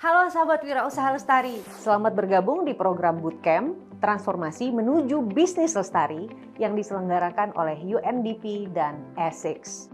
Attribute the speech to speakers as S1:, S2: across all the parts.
S1: Halo sahabat Wirausaha Lestari, selamat bergabung di program Bootcamp Transformasi Menuju Bisnis Lestari yang diselenggarakan oleh UNDP dan Essex.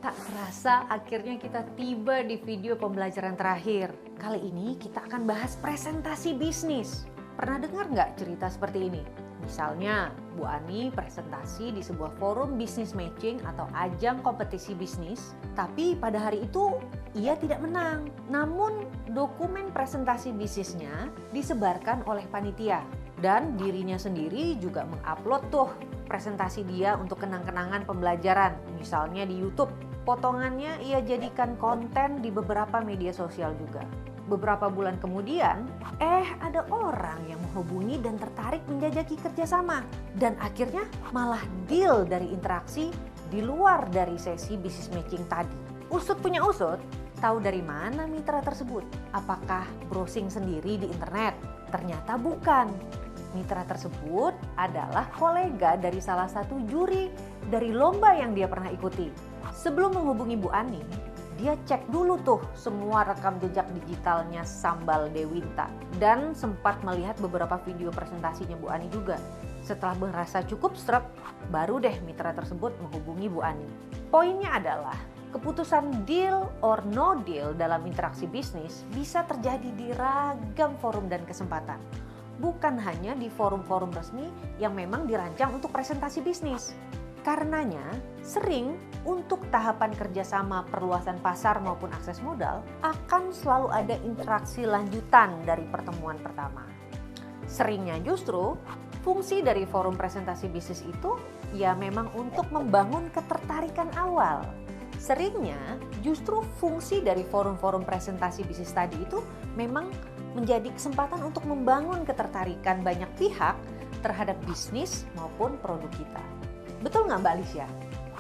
S1: Tak terasa akhirnya kita tiba di video pembelajaran terakhir. Kali ini kita akan bahas presentasi bisnis. Pernah dengar nggak cerita seperti ini? Misalnya, Bu Ani presentasi di sebuah forum bisnis matching atau ajang kompetisi bisnis, tapi pada hari itu ia tidak menang. Namun, dokumen presentasi bisnisnya disebarkan oleh panitia dan dirinya sendiri juga mengupload tuh presentasi dia untuk kenang-kenangan pembelajaran, misalnya di YouTube. Potongannya ia jadikan konten di beberapa media sosial juga. Beberapa bulan kemudian, ada orang yang menghubungi dan tertarik menjajaki kerjasama. Dan akhirnya malah deal dari interaksi di luar dari sesi bisnis matching tadi. Usut punya usut, tahu dari mana mitra tersebut? Apakah browsing sendiri di internet? Ternyata bukan. Mitra tersebut adalah kolega dari salah satu juri dari lomba yang dia pernah ikuti. Sebelum menghubungi Bu Ani, dia cek dulu tuh semua rekam jejak digitalnya Sambal Dewinta dan sempat melihat beberapa video presentasinya Bu Ani juga. Setelah merasa cukup sreg, baru deh mitra tersebut menghubungi Bu Ani. Poinnya adalah keputusan deal or no deal dalam interaksi bisnis bisa terjadi di ragam forum dan kesempatan. Bukan hanya di forum-forum resmi yang memang dirancang untuk presentasi bisnis. Karenanya, sering untuk tahapan kerjasama perluasan pasar maupun akses modal akan selalu ada interaksi lanjutan dari pertemuan pertama. Seringnya justru fungsi dari forum presentasi bisnis itu ya memang untuk membangun ketertarikan awal. Seringnya justru fungsi dari forum-forum presentasi bisnis tadi itu memang menjadi kesempatan untuk membangun ketertarikan banyak pihak terhadap bisnis maupun produk kita. Betul nggak Mbak Alicia?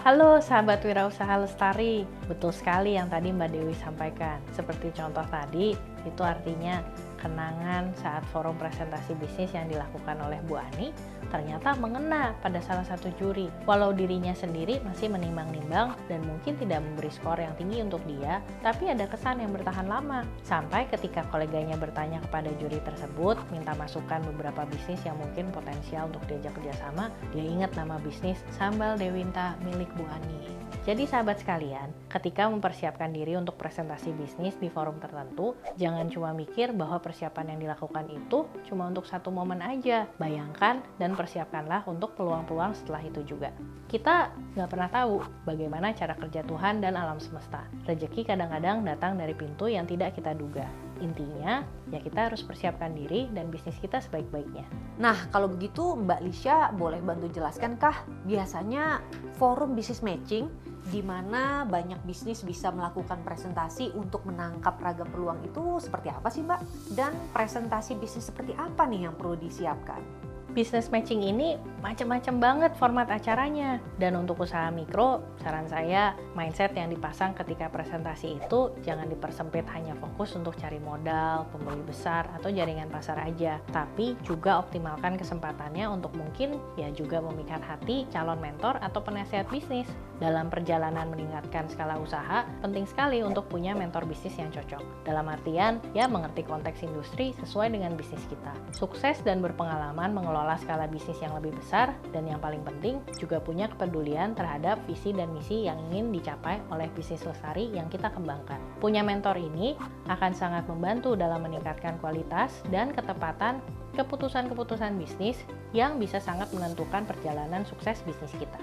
S2: Halo sahabat Wirausaha Lestari, betul sekali yang tadi Mbak Dewi sampaikan. Seperti contoh tadi, itu artinya kenangan saat forum presentasi bisnis yang dilakukan oleh Bu Ani ternyata mengena pada salah satu juri. Walau dirinya sendiri masih menimbang-nimbang dan mungkin tidak memberi skor yang tinggi untuk dia, tapi ada kesan yang bertahan lama. Sampai ketika koleganya bertanya kepada juri tersebut, minta masukan beberapa bisnis yang mungkin potensial untuk diajak kerjasama, dia ingat nama bisnis Sambal Dewinta milik Bu Ani. Jadi sahabat sekalian, ketika mempersiapkan diri untuk presentasi bisnis di forum tertentu, jangan cuma mikir bahwa persiapan yang dilakukan itu cuma untuk satu momen aja. Bayangkan dan persiapkanlah untuk peluang-peluang setelah itu juga. Kita nggak pernah tahu bagaimana cara kerja Tuhan dan alam semesta. Rezeki kadang-kadang datang dari pintu yang tidak kita duga. Intinya, ya kita harus persiapkan diri dan bisnis kita sebaik-baiknya.
S1: Nah, kalau begitu Mbak Lisha boleh bantu jelaskan kah biasanya forum bisnis matching di mana banyak bisnis bisa melakukan presentasi untuk menangkap ragam peluang itu seperti apa sih Mbak? Dan presentasi bisnis seperti apa nih yang perlu disiapkan?
S2: Business matching ini macam-macam banget format acaranya. Dan untuk usaha mikro, saran saya mindset yang dipasang ketika presentasi itu jangan dipersempit hanya fokus untuk cari modal, pembeli besar, atau jaringan pasar aja. Tapi juga optimalkan kesempatannya untuk mungkin ya juga memikat hati calon mentor atau penasehat bisnis. Dalam perjalanan meningkatkan skala usaha, penting sekali untuk punya mentor bisnis yang cocok. Dalam artian, ya mengerti konteks industri sesuai dengan bisnis kita. Sukses dan berpengalaman mengelola skala bisnis yang lebih besar, dan yang paling penting juga punya kepedulian terhadap visi dan misi yang ingin dicapai oleh bisnis lestari yang kita kembangkan. Punya mentor ini akan sangat membantu dalam meningkatkan kualitas dan ketepatan keputusan-keputusan bisnis yang bisa sangat menentukan perjalanan sukses bisnis kita.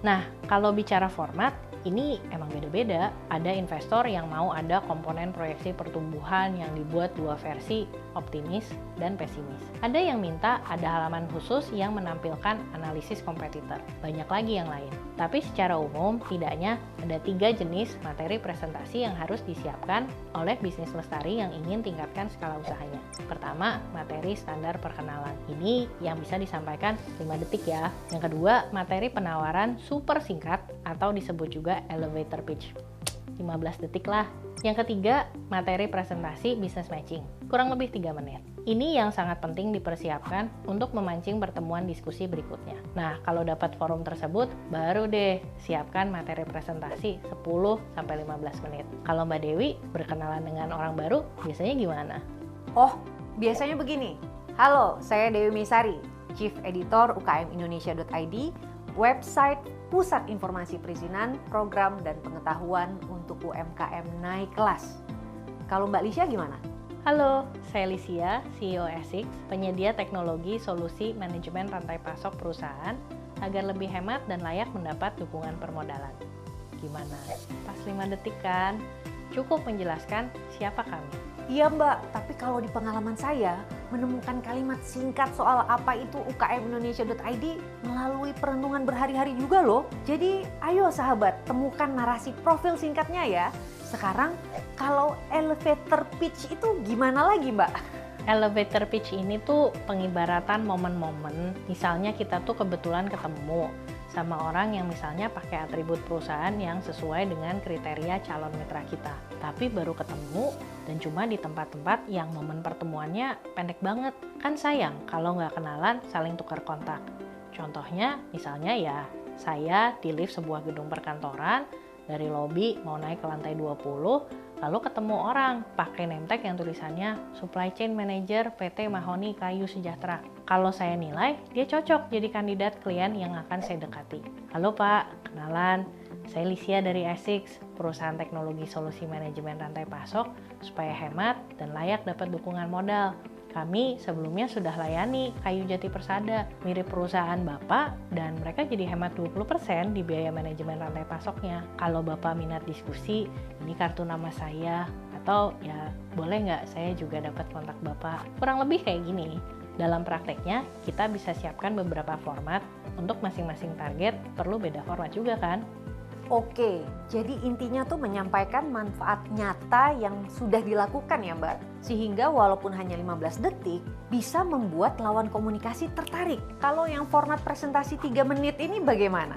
S2: Nah, kalau bicara format, ini emang beda-beda. Ada investor yang mau ada komponen proyeksi pertumbuhan yang dibuat dua versi, optimis dan pesimis. Ada yang minta ada halaman khusus yang menampilkan analisis kompetitor. Banyak lagi yang lain. Tapi secara umum, tidaknya ada 3 jenis materi presentasi yang harus disiapkan oleh bisnis lestari yang ingin tingkatkan skala usahanya. Pertama, materi standar perkenalan. Ini yang bisa disampaikan 5 detik ya. Yang kedua, materi penawaran super singkat atau disebut juga elevator pitch. 15 detik lah. Yang ketiga, materi presentasi business matching, kurang lebih 3 menit. Ini yang sangat penting dipersiapkan untuk memancing pertemuan diskusi berikutnya. Nah, kalau dapat forum tersebut, baru deh siapkan materi presentasi 10-15 menit. Kalau Mbak Dewi berkenalan dengan orang baru, biasanya gimana?
S1: Oh, biasanya begini. Halo, saya Dewi Misari, Chief Editor UKM Indonesia.id, website Pusat Informasi Perizinan, Program dan Pengetahuan untuk UMKM Naik Kelas. Kalau Mbak Lisha gimana?
S2: Halo, saya Lisia, CEO Esix, penyedia teknologi solusi manajemen rantai pasok perusahaan agar lebih hemat dan layak mendapat dukungan permodalan. Gimana? Pas 5 detik kan? Cukup menjelaskan siapa kami.
S1: Iya Mbak, tapi kalau di pengalaman saya, menemukan kalimat singkat soal apa itu UKM Indonesia.id melalui perenungan berhari-hari juga loh. Jadi ayo sahabat, temukan narasi profil singkatnya ya. Sekarang kalau elevator pitch itu gimana lagi Mbak?
S2: Elevator pitch ini tuh pengibaratan momen-momen, misalnya kita tuh kebetulan ketemu sama orang yang misalnya pakai atribut perusahaan yang sesuai dengan kriteria calon mitra kita. Tapi baru ketemu dan cuma di tempat-tempat yang momen pertemuannya pendek banget. Kan sayang kalau nggak kenalan saling tukar kontak. Contohnya misalnya ya, saya di lift sebuah gedung perkantoran, dari lobi mau naik ke lantai 20, lalu ketemu orang pakai name tag yang tulisannya Supply Chain Manager PT Mahoni Kayu Sejahtera. Kalau saya nilai, dia cocok jadi kandidat klien yang akan saya dekati. Halo Pak, kenalan. Saya Lisia dari Esix, perusahaan teknologi solusi manajemen rantai pasok, supaya hemat dan layak dapat dukungan modal. Kami sebelumnya sudah layani Kayu Jati Persada, mirip perusahaan Bapak, dan mereka jadi hemat 20% di biaya manajemen rantai pasoknya. Kalau Bapak minat diskusi, ini kartu nama saya, atau ya boleh nggak saya juga dapat kontak Bapak. Kurang lebih kayak gini. Dalam prakteknya, kita bisa siapkan beberapa format, untuk masing-masing target perlu beda format juga kan?
S1: Oke, jadi intinya tuh menyampaikan manfaat nyata yang sudah dilakukan ya Mbak. Sehingga walaupun hanya 15 detik, bisa membuat lawan komunikasi tertarik. Kalau yang format presentasi 3 menit ini bagaimana?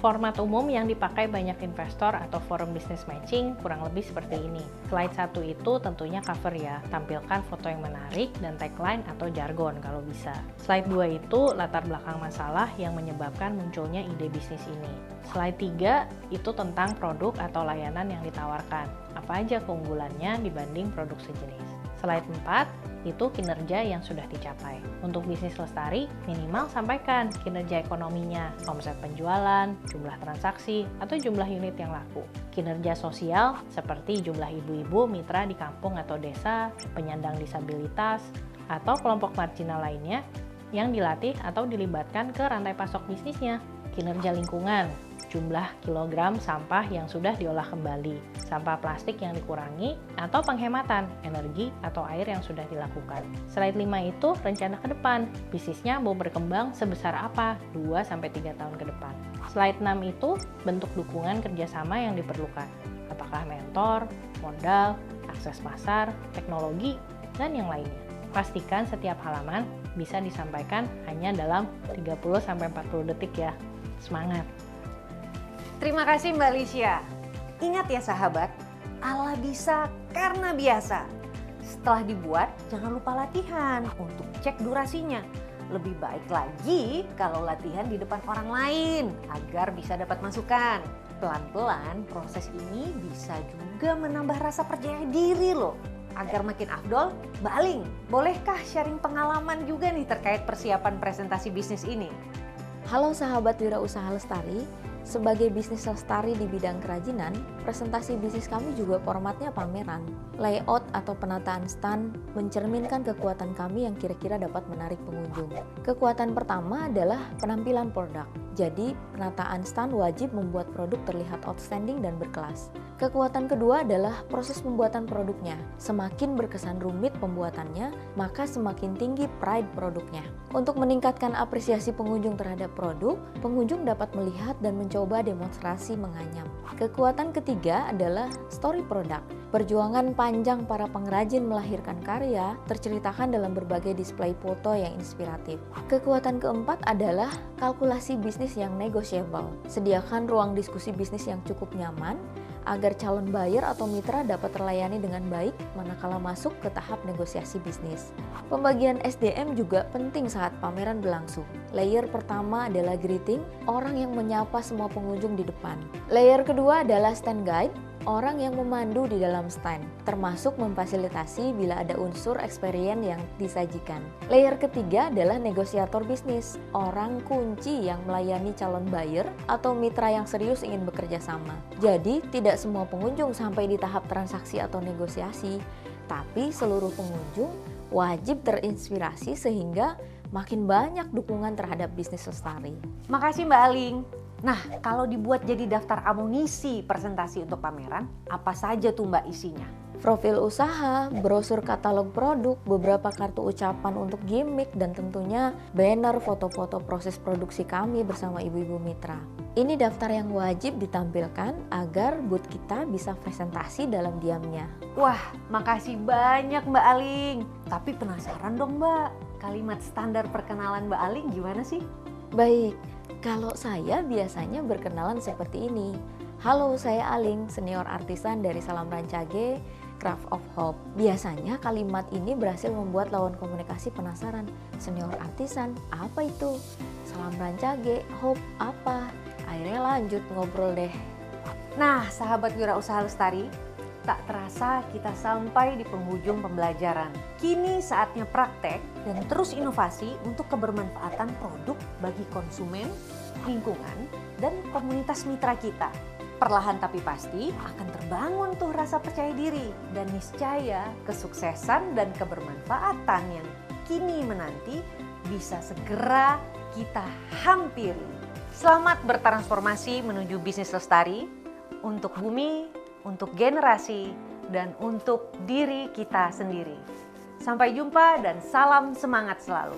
S2: Format umum yang dipakai banyak investor atau forum business matching kurang lebih seperti ini. Slide 1 itu tentunya cover ya, tampilkan foto yang menarik dan tagline atau jargon kalau bisa. Slide 2 itu latar belakang masalah yang menyebabkan munculnya ide bisnis ini. Slide 3 itu tentang produk atau layanan yang ditawarkan. Apa aja keunggulannya dibanding produk sejenis. Slide 4 itu kinerja yang sudah dicapai. Untuk bisnis lestari, minimal sampaikan kinerja ekonominya, omset penjualan, jumlah transaksi, atau jumlah unit yang laku. Kinerja sosial seperti jumlah ibu-ibu mitra di kampung atau desa, penyandang disabilitas, atau kelompok marginal lainnya yang dilatih atau dilibatkan ke rantai pasok bisnisnya. Kinerja lingkungan, jumlah kilogram sampah yang sudah diolah kembali, sampah plastik yang dikurangi, atau penghematan energi atau air yang sudah dilakukan. Slide 5 itu rencana ke depan, bisnisnya mau berkembang sebesar apa 2-3 tahun ke depan. Slide 6 itu bentuk dukungan kerjasama yang diperlukan, apakah mentor, modal, akses pasar, teknologi, dan yang lainnya. Pastikan setiap halaman bisa disampaikan hanya dalam 30-40 detik ya. Semangat!
S1: Terima kasih Mbak Lisha. Ingat ya sahabat, Allah bisa karena biasa. Setelah dibuat, jangan lupa latihan untuk cek durasinya. Lebih baik lagi kalau latihan di depan orang lain agar bisa dapat masukan. Pelan-pelan proses ini bisa juga menambah rasa percaya diri loh. Agar makin afdol, Mbak Aling, bolehkah sharing pengalaman juga nih terkait persiapan presentasi bisnis ini?
S3: Halo sahabat Wirausaha Lestari, sebagai bisnis lestari di bidang kerajinan, presentasi bisnis kami juga formatnya pameran. Layout atau penataan stand mencerminkan kekuatan kami yang kira-kira dapat menarik pengunjung. Kekuatan pertama adalah penampilan produk. Jadi, penataan stand wajib membuat produk terlihat outstanding dan berkelas. Kekuatan kedua adalah proses pembuatan produknya. Semakin berkesan rumit pembuatannya, maka semakin tinggi pride produknya. Untuk meningkatkan apresiasi pengunjung terhadap produk, pengunjung dapat melihat dan mencoba demonstrasi menganyam. Kekuatan ketiga adalah story produk. Perjuangan panjang para pengrajin melahirkan karya terceritakan dalam berbagai display foto yang inspiratif. Kekuatan keempat adalah kalkulasi bisnis yang negotiable. Sediakan ruang diskusi bisnis yang cukup nyaman, agar calon buyer atau mitra dapat terlayani dengan baik manakala masuk ke tahap negosiasi bisnis. Pembagian SDM juga penting saat pameran berlangsung. Layer pertama adalah greeting, orang yang menyapa semua pengunjung di depan. Layer kedua adalah stand guide, orang yang memandu di dalam stand, termasuk memfasilitasi bila ada unsur experience yang disajikan. Layer ketiga adalah negosiator bisnis, orang kunci yang melayani calon buyer atau mitra yang serius ingin bekerja sama. Jadi, tidak semua pengunjung sampai di tahap transaksi atau negosiasi, tapi seluruh pengunjung wajib terinspirasi sehingga makin banyak dukungan terhadap bisnis lestari.
S1: Makasih Mbak Aling. Nah, kalau dibuat jadi daftar amunisi presentasi untuk pameran, apa saja tuh Mbak isinya?
S3: Profil usaha, brosur katalog produk, beberapa kartu ucapan untuk gimmick, dan tentunya banner foto-foto proses produksi kami bersama ibu-ibu mitra. Ini daftar yang wajib ditampilkan agar booth kita bisa presentasi dalam diamnya.
S1: Wah, makasih banyak Mbak Aling. Tapi penasaran dong Mbak, kalimat standar perkenalan Mbak Aling gimana sih?
S3: Baik, kalau saya biasanya berkenalan seperti ini. Halo, saya Aling, senior artisan dari Salam Rancage, Craft of Hope. Biasanya kalimat ini berhasil membuat lawan komunikasi penasaran. Senior artisan, apa itu? Salam Rancage, Hope apa? Akhirnya lanjut ngobrol deh.
S1: Nah, sahabat Wirausaha Lestari, tak terasa kita sampai di penghujung pembelajaran. Kini saatnya praktek dan terus inovasi untuk kebermanfaatan produk bagi konsumen, lingkungan, dan komunitas mitra kita. Perlahan tapi pasti akan terbangun tuh rasa percaya diri dan niscaya kesuksesan dan kebermanfaatan yang kini menanti bisa segera kita hampiri. Selamat bertransformasi menuju bisnis lestari untuk bumi, untuk generasi, dan untuk diri kita sendiri. Sampai jumpa dan salam semangat selalu.